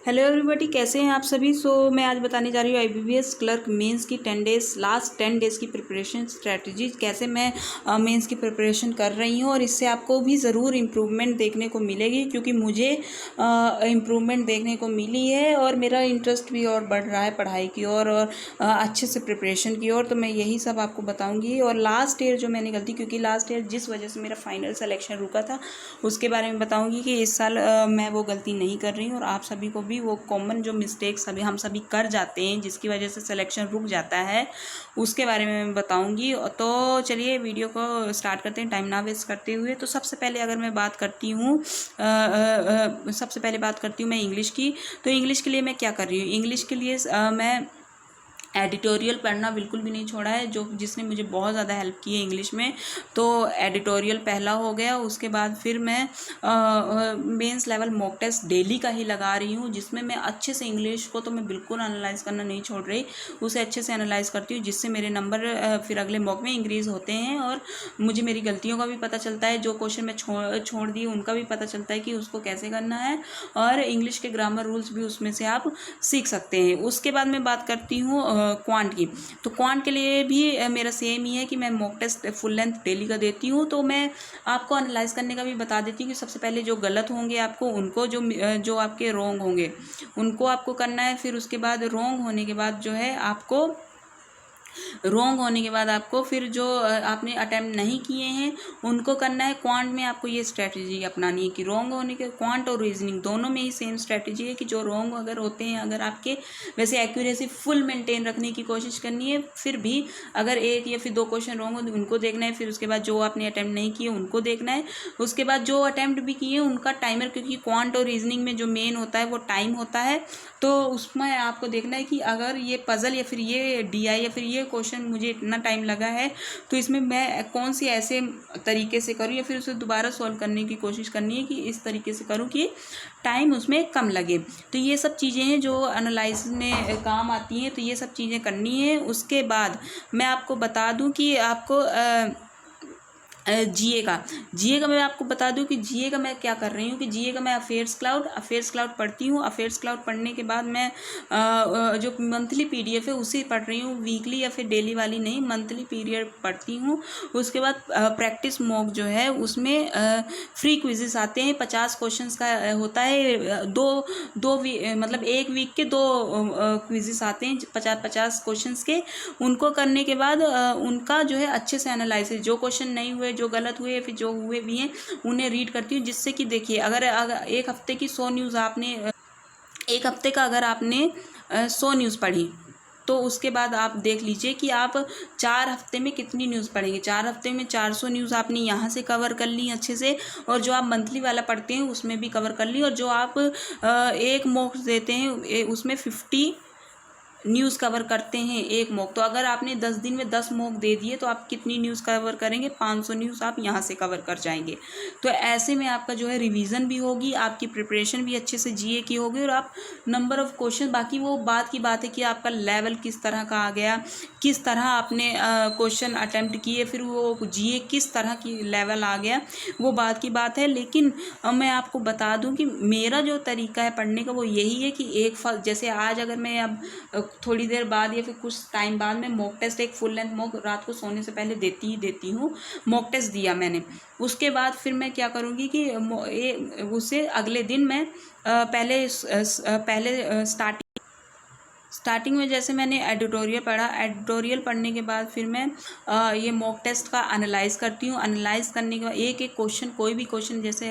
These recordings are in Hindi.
हेलो एवरीबॉडी, कैसे हैं आप सभी। मैं आज बताने जा रही हूँ आईबीपीएस क्लर्क मेंस की 10 डेज़ की प्रिपरेशन स्ट्रेटजी, कैसे मैं मेंस की प्रिपरेशन कर रही हूँ। और इससे आपको भी ज़रूर इम्प्रूवमेंट देखने को मिलेगी, क्योंकि मुझे इम्प्रूवमेंट देखने को मिली है और मेरा इंटरेस्ट भी और बढ़ रहा है पढ़ाई की और अच्छे से प्रिपरेशन की ओर। तो मैं यही सब आपको बताऊँगी। और लास्ट ईयर जो मैंने गलती, क्योंकि लास्ट ईयर जिस वजह से मेरा फाइनल सिलेक्शन रुका था, उसके बारे में बताऊँगी कि इस साल मैं वो गलती नहीं कर रही हूँ। और आप सभी को भी वो कॉमन जो मिस्टेक्स सभी हम सभी कर जाते हैं, जिसकी वजह से सिलेक्शन रुक जाता है, उसके बारे में मैं बताऊंगी। तो चलिए वीडियो को स्टार्ट करते हैं टाइम ना वेस्ट करते हुए। तो सबसे पहले अगर मैं बात करती हूँ मैं इंग्लिश की। तो इंग्लिश के लिए मैं क्या कर रही हूँ, इंग्लिश के लिए मैं एडिटोरियल पढ़ना बिल्कुल भी नहीं छोड़ा है, जिसने मुझे बहुत ज़्यादा हेल्प की है इंग्लिश में। तो एडिटोरियल पहला हो गया। उसके बाद फिर मैं mains level mock test daily का ही लगा रही हूँ, जिसमें मैं अच्छे से इंग्लिश को तो मैं बिल्कुल एनालाइज करना नहीं छोड़ रही, उसे अच्छे से एनालाइज करती हूँ, जिससे मेरे नंबर फिर अगले मॉक में इंक्रीज़ होते हैं। और मुझे मेरी गलतियों का भी पता चलता है, जो क्वेश्चन मैं छोड़ दी उनका भी पता चलता है कि उसको कैसे करना है। और इंग्लिश के ग्रामर रूल्स भी उसमें से आप सीख सकते हैं। उसके बाद मैं बात करती हूँ क्वांट की। तो क्वांट के लिए भी मेरा सेम ही है कि मैं mock test full length daily का देती हूँ। तो मैं आपको एनालाइज करने का भी बता देती हूँ कि सबसे पहले जो गलत होंगे आपको उनको, जो आपके रॉन्ग होंगे उनको आपको करना है। फिर उसके बाद रॉन्ग होने के बाद फिर जो आपने अटेम्प्ट नहीं किए हैं उनको करना है। क्वांट में आपको ये स्ट्रेटजी अपनानी है कि रॉन्ग होने के, क्वांट और रीजनिंग दोनों में ही सेम स्ट्रेटजी है कि जो रॉन्ग अगर होते हैं, अगर आपके वैसे एक्यूरेसी फुल मेंटेन रखने की कोशिश करनी है। फिर भी अगर एक या फिर दो क्वेश्चन रॉन्ग हो उनको देखना है। फिर उसके बाद जो आपने अटैम्प्ट नहीं किए उनको देखना है। उसके बाद जो अटैम्प्ट भी किए उनका टाइमर, क्योंकि क्वांट और रीजनिंग में जो मेन होता है वो टाइम होता है। तो उसमें आपको देखना है कि अगर ये पजल या फिर ये डीआई या फिर ये क्वेश्चन मुझे इतना टाइम लगा है, तो इसमें मैं कौन सी ऐसे तरीके से करूँ या फिर उसे दोबारा सॉल्व करने की कोशिश करनी है कि इस तरीके से करूँ कि टाइम उसमें कम लगे। तो ये सब चीज़ें हैं जो एनालिसिस में काम आती हैं। तो ये सब चीज़ें करनी है। उसके बाद मैं आपको बता दूं कि आपको जीए का मैं आपको बता दूं कि जीए का मैं क्या कर रही हूँ कि जीए का मैं अफेयर्स क्लाउड पढ़ती हूँ। अफेयर्स क्लाउड पढ़ने के बाद मैं जो मंथली पीडीएफ है उसी पढ़ रही हूँ, वीकली या फिर डेली वाली नहीं, मंथली पीरियड पढ़ती हूँ। उसके बाद प्रैक्टिस मॉक जो है उसमें फ्री क्विजेस आते हैं, 50 क्वेश्चंस का होता है। मतलब एक वीक के 2 क्विजेस आते हैं 50 क्वेश्चंस के। उनको करने के बाद उनका जो है अच्छे से एनालिसिस, जो क्वेश्चन नहीं हुए, जो गलत हुए, फिर जो हुए भी हैं उन्हें रीड करती हूँ। जिससे कि देखिए, अगर एक हफ्ते की 100 न्यूज़ आपने, एक हफ्ते का अगर आपने 100 न्यूज़ पढ़ी, तो उसके बाद आप देख लीजिए कि आप 4 हफ्ते में कितनी न्यूज़ पढ़ेंगे। 4 हफ्ते में 400 न्यूज़ आपने यहाँ से कवर कर ली अच्छे से, और जो आप मंथली वाला पढ़ते हैं उसमें भी कवर कर ली, और जो आप एक मॉक देते हैं उसमें 50 न्यूज़ कवर करते हैं एक मॉक। तो अगर आपने 10 दिन में 10 मॉक दे दिए तो आप कितनी न्यूज़ कवर करेंगे, 500 न्यूज़ आप यहाँ से कवर कर जाएंगे। तो ऐसे में आपका जो है रिवीजन भी होगी, आपकी प्रिपरेशन भी अच्छे से जीए की होगी, और आप नंबर ऑफ क्वेश्चन, बाकी वो बात की बात है कि आपका लेवल किस तरह का आ गया, किस तरह आपने क्वेश्चन अटैम्प्ट किए, फिर वो जीए किस तरह की लेवल आ गया, वो बात की बात है। लेकिन मैं आपको बता दूं कि मेरा जो तरीका है पढ़ने का वो यही है कि जैसे आज अगर मैं अब थोड़ी देर बाद या फिर कुछ टाइम बाद मैं मॉक टेस्ट, एक फुल लेंथ मॉक रात को सोने से पहले देती हूँ। मॉक टेस्ट दिया मैंने, उसके बाद फिर मैं क्या करूँगी कि उससे अगले दिन मैं पहले स्टार्टिंग में जैसे मैंने एडिटोरियल पढ़ा, एडिटोरियल पढ़ने के बाद फिर मैं ये मॉक टेस्ट का एनालाइज करती हूँ। एनालाइज करने के बाद एक एक क्वेश्चन, कोई भी क्वेश्चन जैसे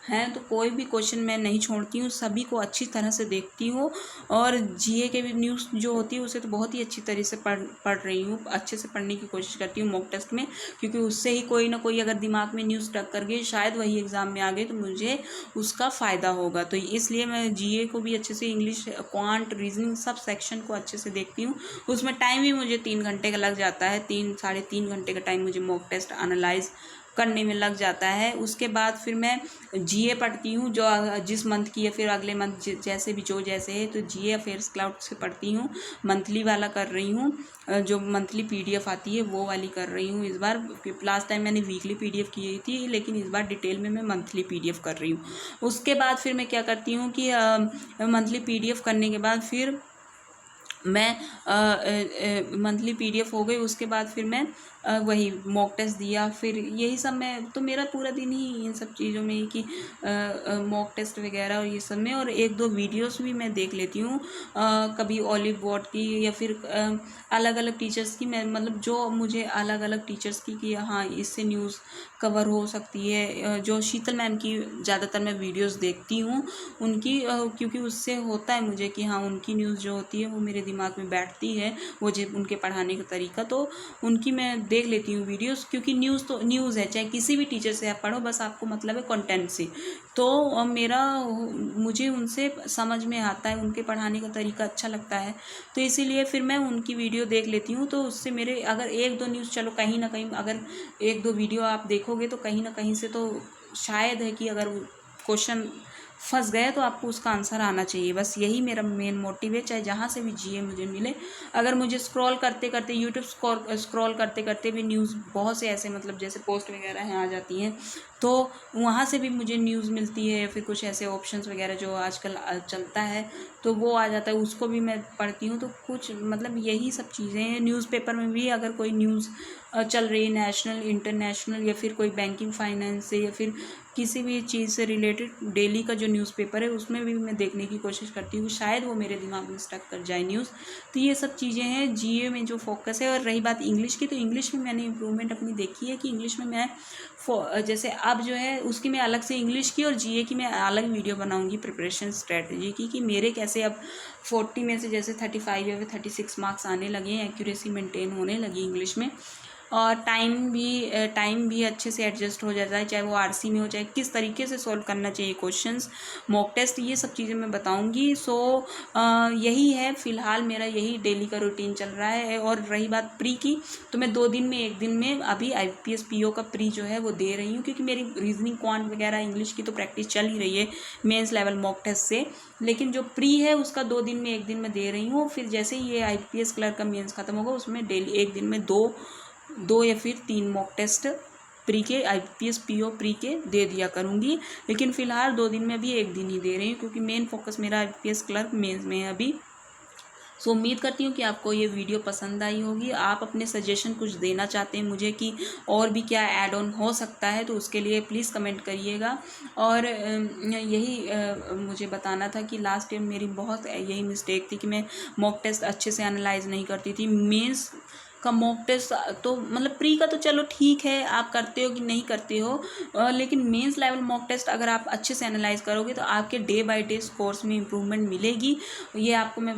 हैं तो कोई भी क्वेश्चन मैं नहीं छोड़ती हूँ, सभी को अच्छी तरह से देखती हूँ। और जीए के भी न्यूज़ जो होती है उसे तो बहुत ही अच्छी तरह से पढ़ रही हूँ, अच्छे से पढ़ने की कोशिश करती हूँ मॉक टेस्ट में, क्योंकि उससे ही कोई ना कोई अगर दिमाग में न्यूज़ टक कर गई, शायद वही एग्ज़ाम में आ गई, तो मुझे उसका फ़ायदा होगा। तो इसलिए मैं जीए को भी अच्छे से, English, quant, reasoning sub section को अच्छे से देखती हूँ। उसमें टाइम भी मुझे 3 घंटे का लग जाता है, 3 साढ़े 3 घंटे का टाइम मुझे मॉक टेस्ट एनालाइज करने में लग जाता है। उसके बाद फिर मैं जीए पढ़ती हूँ, जो जिस मंथ की है, फिर अगले मंथ जैसे भी जो जैसे है, तो जीए अफेयर्स क्लाउड से पढ़ती हूँ। मंथली वाला कर रही हूँ, जो मंथली पीडीएफ आती है वो वाली कर रही हूँ इस बार। लास्ट टाइम मैंने वीकली पीडीएफ की थी, लेकिन इस बार डिटेल में मैं मंथली पीडीएफ कर रही हूँ। उसके बाद फिर मैं क्या करती हूँ कि मंथली पीडीएफ करने के बाद फिर मैं मंथली पीडीएफ हो गई, उसके बाद फिर मैं वही मॉक टेस्ट दिया। फिर यही सब मैं, तो मेरा पूरा दिन ही इन सब चीज़ों में ही कि मॉक टेस्ट वगैरह और ये सब में, और एक दो वीडियोस भी मैं देख लेती हूँ, कभी ऑलिव बोर्ड की या फिर अलग अलग टीचर्स की। मैं मतलब जो मुझे अलग अलग टीचर्स की कि हाँ इससे न्यूज़ कवर हो सकती है, जो शीतल मैम की ज़्यादातर मैं वीडियोस देखती हूँ उनकी, क्योंकि उससे होता है मुझे कि हाँ उनकी न्यूज़ जो होती है वो मेरे दिमाग में बैठती है, वो जो उनके पढ़ाने का तरीका, तो उनकी मैं देख लेती हूँ वीडियोस। क्योंकि न्यूज़ तो न्यूज़ है, चाहे किसी भी टीचर से आप पढ़ो, बस आपको मतलब है कंटेंट से। तो मुझे उनसे समझ में आता है, उनके पढ़ाने का तरीका अच्छा लगता है, तो इसीलिए फिर मैं उनकी वीडियो देख लेती हूँ। तो उससे मेरे अगर एक दो न्यूज़, चलो कहीं ना कहीं अगर एक दो वीडियो आप देखोगे तो कहीं ना कहीं से तो शायद है कि अगर क्वेश्चन फंस गए तो आपको उसका आंसर आना चाहिए। बस यही मेरा मेन मोटिव है, चाहे जहाँ से भी जीए मुझे मिले। अगर मुझे स्क्रॉल करते करते यूट्यूब स्क्रॉल करते करते भी न्यूज़ बहुत से ऐसे मतलब जैसे पोस्ट वगैरह हैं आ जाती हैं, तो वहाँ से भी मुझे न्यूज़ मिलती है, फिर कुछ ऐसे ऑप्शंस वगैरह जो आजकल चलता है तो वो आ जाता है, उसको भी मैं पढ़ती हूँ। तो कुछ मतलब यही सब चीज़ें हैं। न्यूज़पेपर में भी अगर कोई न्यूज़ चल रही है, नेशनल इंटरनेशनल, या फिर कोई बैंकिंग फाइनेंस से, या फिर किसी भी चीज़ से रिलेटेड डेली का जो न्यूज़पेपर है उसमें भी मैं देखने की कोशिश करती हूँ, शायद वो मेरे दिमाग में स्टक कर जाए न्यूज़। तो ये सब चीज़ें हैं जीए में जो फोकस है। और रही बात इंग्लिश की, तो इंग्लिश में मैंने इम्प्रूवमेंट अपनी देखी है कि इंग्लिश में मैं जैसे अब जो है उसकी मैं अलग से इंग्लिश की और जीए की मैं अलग वीडियो बनाऊंगी प्रिपरेशन स्ट्रेटजी की, कि मेरे कैसे अब 40 में से जैसे 35 या फिर 36 मार्क्स आने लगे हैं, एक्यूरेसी मेंटेन होने लगी इंग्लिश में, और टाइम भी अच्छे से एडजस्ट हो जाता है, चाहे वो आरसी में हो, चाहे किस तरीके से सॉल्व करना चाहिए क्वेश्चंस, मॉक टेस्ट, ये सब चीज़ें मैं बताऊंगी। सो यही है फ़िलहाल मेरा, यही डेली का रूटीन चल रहा है। और रही बात प्री की, तो मैं 2 दिन में 1 दिन में अभी IPS PO का प्री जो है वो दे रही हूँ, क्योंकि मेरी रीजनिंग क्वांट वगैरह इंग्लिश की तो प्रैक्टिस चल ही रही है मेंस लेवल मॉक टेस्ट से, लेकिन जो प्री है उसका 2 दिन में 1 दिन में दे रही हूँ। फिर जैसे ही ये IPS क्लर्क का मेंस खत्म होगा उसमें डेली 1 दिन में दो या फिर 3 मॉक टेस्ट प्री के, IPS PO प्री के दे दिया करूँगी। लेकिन फ़िलहाल 2 दिन में अभी 1 दिन ही दे रही हूँ, क्योंकि मेन फोकस मेरा IPS क्लर्क मेंस में है अभी। सो उम्मीद करती हूँ कि आपको ये वीडियो पसंद आई होगी। आप अपने सजेशन कुछ देना चाहते हैं मुझे कि और भी क्या ऐड ऑन हो सकता है, तो उसके लिए प्लीज़ कमेंट करिएगा। और यही मुझे बताना था कि लास्ट ईयर मेरी बहुत यही मिस्टेक थी कि मैं मॉक टेस्ट अच्छे से एनालाइज नहीं करती थी। मेंस का मॉक टेस्ट तो मतलब प्री का तो चलो ठीक है, आप करते हो कि नहीं करते हो, लेकिन मेंस लेवल मॉक टेस्ट अगर आप अच्छे से एनालाइज करोगे तो आपके डे बाय डे स्कोर्स में इम्प्रूवमेंट मिलेगी। ये आपको मैं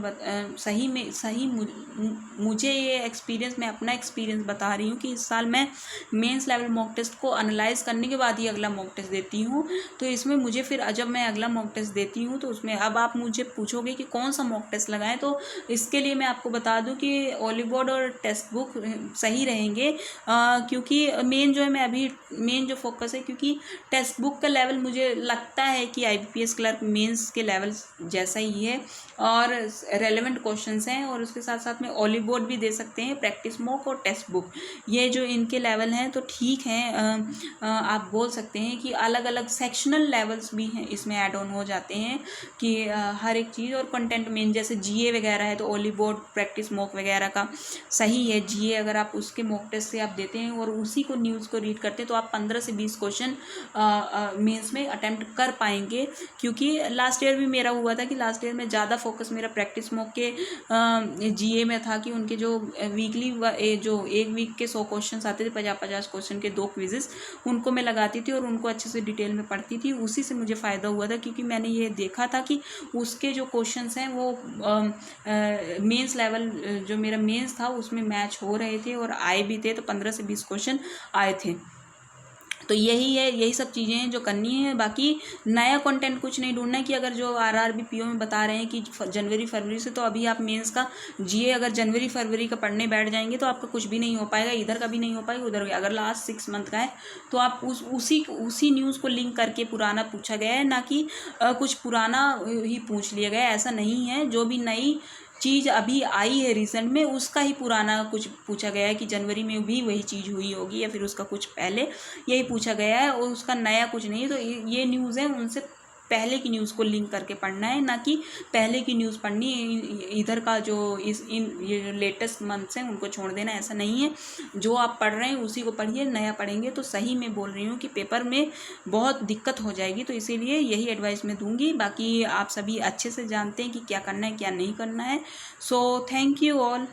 मुझे ये एक्सपीरियंस, मैं अपना एक्सपीरियंस बता रही हूँ कि इस साल मैं मेंस लेवल मॉक टेस्ट को एनालाइज करने के बाद ही अगला मॉक टेस्ट देती हूँ। तो इसमें मुझे फिर जब मैं अगला मॉक टेस्ट देती हूँ तो उसमें अब आप मुझे पूछोगे कि कौन सा मॉक टेस्ट लगाएं, तो इसके लिए मैं आपको बता दूँ कि ऑलिव बोर्ड और टेक्स्ट बुक सही रहेंगे, क्योंकि मेन जो है मैं अभी मेन जो फोकस है, क्योंकि टेक्स्ट बुक का लेवल मुझे लगता है कि IPS क्लर्क मेंस के लेवल जैसा ही है और रेलेवेंट क्वेश्चंस हैं। और उसके साथ साथ में ऑलिव बोर्ड भी दे सकते हैं, प्रैक्टिस मॉक और टेक्स्ट बुक, ये जो इनके लेवल हैं तो ठीक हैं। आप बोल सकते हैं कि अलग अलग सेक्शनल लेवल्स भी हैं, इसमें ऐड ऑन हो जाते हैं कि हर एक चीज़। और कंटेंट मेन जैसे GA वगैरह है तो ऑलिव बोर्ड प्रैक्टिस मॉक वगैरह का सही है। GA अगर आप उसके मॉक टेस्ट से आप देते हैं और उसी को न्यूज़ को रीड करते हैं तो आप 15 से 20 क्वेश्चन मेंस में अटेम्प्ट कर पाएंगे। क्योंकि लास्ट ईयर भी मेरा हुआ था कि लास्ट ईयर में ज़्यादा फोकस मेरा प्रैक्टिस मॉक के GA में था कि उनके जो वीकली जो एक वीक के 100 क्वेश्चन आते थे, 50-50 क्वेश्चन के 2 क्विजेस, उनको मैं लगाती थी और उनको अच्छे से डिटेल में पढ़ती थी। उसी से मुझे फ़ायदा हुआ था, क्योंकि मैंने ये देखा था कि उसके जो क्वेश्चंस हैं वो मेंस लेवल जो मेरा मेंस था उसमें मैच हो रहे थे और आए भी थे, तो 15 से 20 क्वेश्चन आए थे। तो यही है, यही सब चीज़ें हैं जो करनी है। बाकी नया कंटेंट कुछ नहीं ढूंढना है कि अगर जो आरआरबी पीओ में बता रहे हैं कि जनवरी फरवरी से, तो अभी आप मेंस का जीए अगर जनवरी फरवरी का पढ़ने बैठ जाएंगे तो आपका कुछ भी नहीं हो पाएगा, इधर का भी नहीं हो पाएगा उधर का। अगर लास्ट 6 मंथ का है तो आप उसी न्यूज़ को लिंक करके पुराना पूछा गया है, ना कि कुछ पुराना ही पूछ लिया गया है, ऐसा नहीं है। जो भी नई चीज़ अभी आई है रिसेंट में उसका ही पुराना कुछ पूछा गया है कि जनवरी में भी वही चीज़ हुई होगी या फिर उसका कुछ पहले, यही पूछा गया है और उसका नया कुछ नहीं है। तो ये न्यूज़ है, उनसे पहले की न्यूज़ को लिंक करके पढ़ना है, ना कि पहले की न्यूज़ पढ़नी इधर का जो ये लेटेस्ट मंथ्स हैं उनको छोड़ देना, ऐसा नहीं है। जो आप पढ़ रहे हैं उसी को पढ़िए, नया पढ़ेंगे तो सही मैं बोल रही हूँ कि पेपर में बहुत दिक्कत हो जाएगी, तो इसीलिए यही एडवाइस मैं दूंगी। बाकी आप सभी अच्छे से जानते हैं कि क्या करना है क्या नहीं करना है। So thank you all.